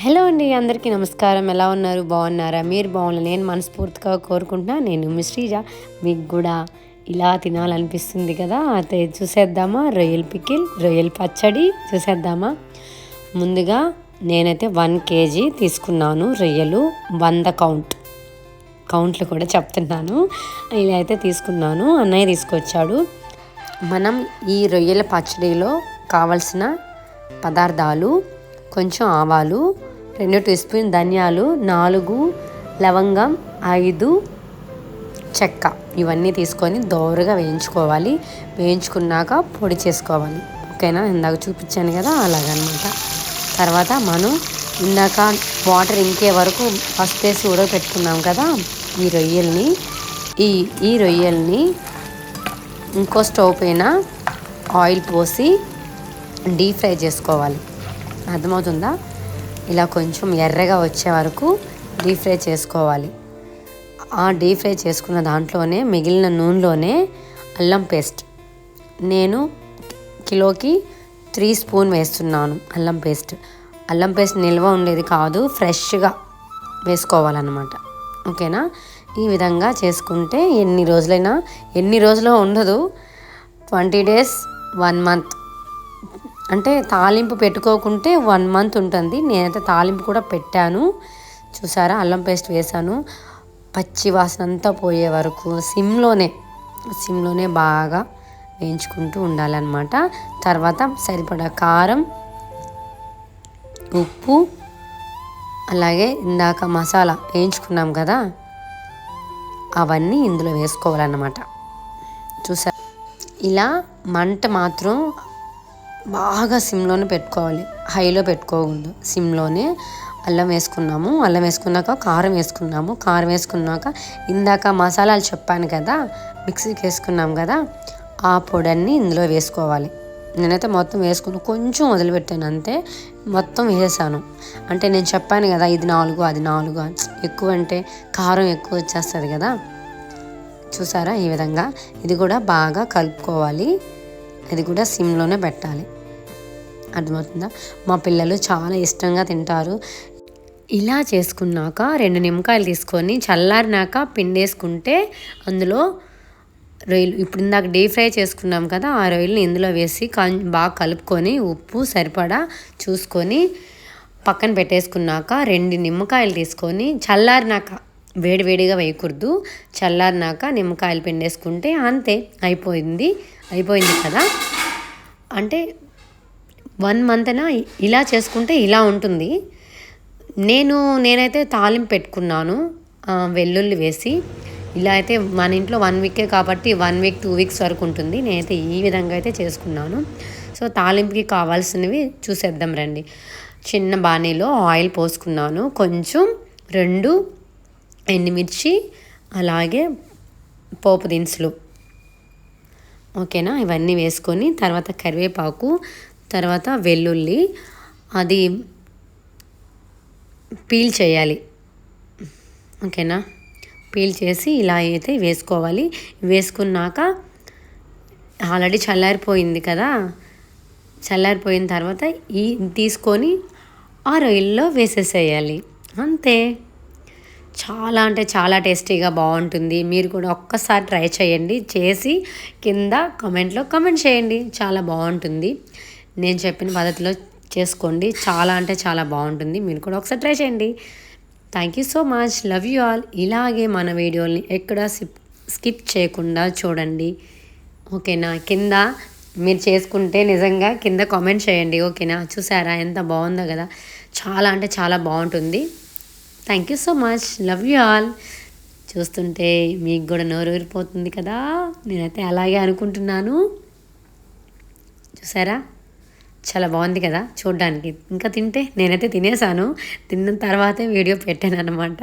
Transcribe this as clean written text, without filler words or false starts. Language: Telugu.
హలో అండి, అందరికీ నమస్కారం. ఎలా ఉన్నారు? బాగున్నారా? మీరు బాగున్నారు, నేను మనస్ఫూర్తిగా కోరుకుంటున్నా. నేను మీ శ్రీజ. మీకు కూడా ఇలా తినాలనిపిస్తుంది కదా? అయితే చూసేద్దామా? రొయ్యల పికిల్, రొయ్యల పచ్చడి చూసేద్దామా? ముందుగా నేనైతే 1 kg తీసుకున్నాను రొయ్యలు. 100 కౌంట్లు కూడా చెప్తున్నాను. ఇలా అయితే తీసుకున్నాను. అన్నయ్య తీసుకొచ్చాడు. మనం ఈ రొయ్యల పచ్చడిలో కావలసిన పదార్థాలు: కొంచెం ఆవాలు, 2 టీ స్పూన్ ధనియాలు, 4 లవంగం, 5 చెక్క, ఇవన్నీ తీసుకొని దోరగా వేయించుకోవాలి. వేయించుకున్నాక పొడి చేసుకోవాలి. ఓకేనా? ఇందాక చూపించాను కదా, అలాగనమాట. తర్వాత మనం ఇందాక వాటర్ ఇంకే వరకు ఫస్ట్ వేసి ఉడకపెట్టుకున్నాం కదా, ఈ రొయ్యల్ని ఇంకో స్టవ్ పైన ఆయిల్ పోసి డీప్ ఫ్రై చేసుకోవాలి. అర్థమవుతుందా? ఇలా కొంచెం ఎర్రగా వచ్చే వరకు డీప్ ఫ్రై చేసుకోవాలి. ఆ డీప్ ఫ్రై చేసుకున్న దాంట్లోనే మిగిలిన నూనెలోనే అల్లం పేస్ట్, నేను కిలోకి 3 స్పూన్ వేస్తున్నాను. అల్లం పేస్ట్ నిల్వ ఉండేది కాదు, ఫ్రెష్గా వేసుకోవాలన్నమాట. ఓకేనా? ఈ విధంగా చేసుకుంటే ఎన్ని రోజులు ఉండదు, 20 days, 1 month. అంటే తాలింపు పెట్టుకోకుంటే 1 month ఉంటుంది. నేనైతే తాలింపు కూడా పెట్టాను. చూసారా? అల్లం పేస్ట్ వేసాను. పచ్చి వాసన అంతా పోయే వరకు సిమ్లోనే బాగా వేయించుకుంటూ ఉండాలన్నమాట. తర్వాత సరిపడా కారం, ఉప్పు, అలాగే ఇందాక మసాలా వేయించుకున్నాం కదా, అవన్నీ ఇందులో వేసుకోవాలన్నమాట. చూసారా? ఇలా మంట మాత్రం బాగా సిమ్లోనే పెట్టుకోవాలి, హైలో పెట్టుకోకూడదు. సిమ్లోనే అల్లం వేసుకున్నాక కారం వేసుకున్నాక ఇందాక మసాలాలు చెప్పాను కదా, మిక్సీకి వేసుకున్నాం కదా, ఆ పొడన్ని ఇందులో వేసుకోవాలి. నేనైతే మొత్తం వేసుకుని కొంచెం వదిలిపెట్టాను అంతే. మొత్తం వేసేసాను. అంటే నేను చెప్పాను కదా, ఇది 4 అది 4, ఎక్కువ అంటే కారం ఎక్కువ వచ్చేస్తుంది కదా. చూసారా? ఈ విధంగా ఇది కూడా బాగా కలుపుకోవాలి. ఇది కూడా సిమ్లోనే పెట్టాలి. అర్థమవుతుందా? మా పిల్లలు చాలా ఇష్టంగా తింటారు. ఇలా చేసుకున్నాక 2 నిమ్మకాయలు తీసుకొని చల్లారినాక పిండేసుకుంటే అందులో రొయ్యలు, ఇప్పుడు ఇందాక డీప్ ఫ్రై చేసుకున్నాం కదా, ఆ రొయ్యలని ఇందులో వేసి బాగా కలుపుకొని ఉప్పు సరిపడా చూసుకొని పక్కన పెట్టేసుకున్నాక 2 నిమ్మకాయలు తీసుకొని చల్లారినాక, వేడివేడిగా వేయకూడదు, చల్లారినాక నిమ్మకాయలు పిండేసుకుంటే అంతే, అయిపోయింది కదా. అంటే 1 month ఇలా చేసుకుంటే ఇలా ఉంటుంది. నేనైతే తాలింపు పెట్టుకున్నాను, వెల్లుల్లి వేసి. ఇలా అయితే మన ఇంట్లో 1 week కాబట్టి 1 week 2 weeks వరకు ఉంటుంది. నేనైతే ఈ విధంగా అయితే చేసుకున్నాను. సో తాలింపుకి కావాల్సినవి చూసేద్దాం రండి. చిన్న బాణీలో ఆయిల్ పోసుకున్నాను, కొంచెం 2 ఎండుమిర్చి, అలాగే పోపు దినుసులు. ఓకేనా? ఇవన్నీ వేసుకొని తర్వాత కరివేపాకు, తర్వాత వెల్లుల్లి, అది పీల్ చేయాలి. ఓకేనా? పీల్ చేసి ఇలా అయితే వేసుకోవాలి. వేసుకున్నాక ఆల్రెడీ చల్లారిపోయింది కదా, చల్లారిపోయిన తర్వాత తీసుకొని ఆ రొయ్యల్లో వేసేసేయాలి. అంతే. చాలా అంటే చాలా టేస్టీగా బాగుంటుంది. మీరు కూడా ఒక్కసారి ట్రై చేయండి. చేసి కింద కామెంట్లో కామెంట్ చేయండి. చాలా బాగుంటుంది. నేను చెప్పిన పద్ధతిలో చేసుకోండి. చాలా అంటే చాలా బాగుంటుంది. మీరు కూడా ఒకసారి ట్రై చేయండి. Thank you so much. Love you all. ఇలాగే మన వీడియోని ఎక్కడ స్కిప్ చేయకుండా చూడండి. ఓకేనా? కింద మీరు చేసుకుంటే నిజంగా కింద కామెంట్ చేయండి. ఓకేనా? చూసారా ఎంత బాగుందో కదా? చాలా అంటే చాలా బాగుంటుంది. Thank you so much. Love you all. చూస్తుంటే మీకు కూడా నోరు ఊరిపోతుంది కదా, నేనైతే అలాగే అనుకుంటున్నాను. చూసారా? చాలా బాగుంది కదా చూడడానికి. ఇంకా తింటే, నేనైతే తినేసాను. తిన్న తర్వాతే వీడియో పెట్టాను అనమాట.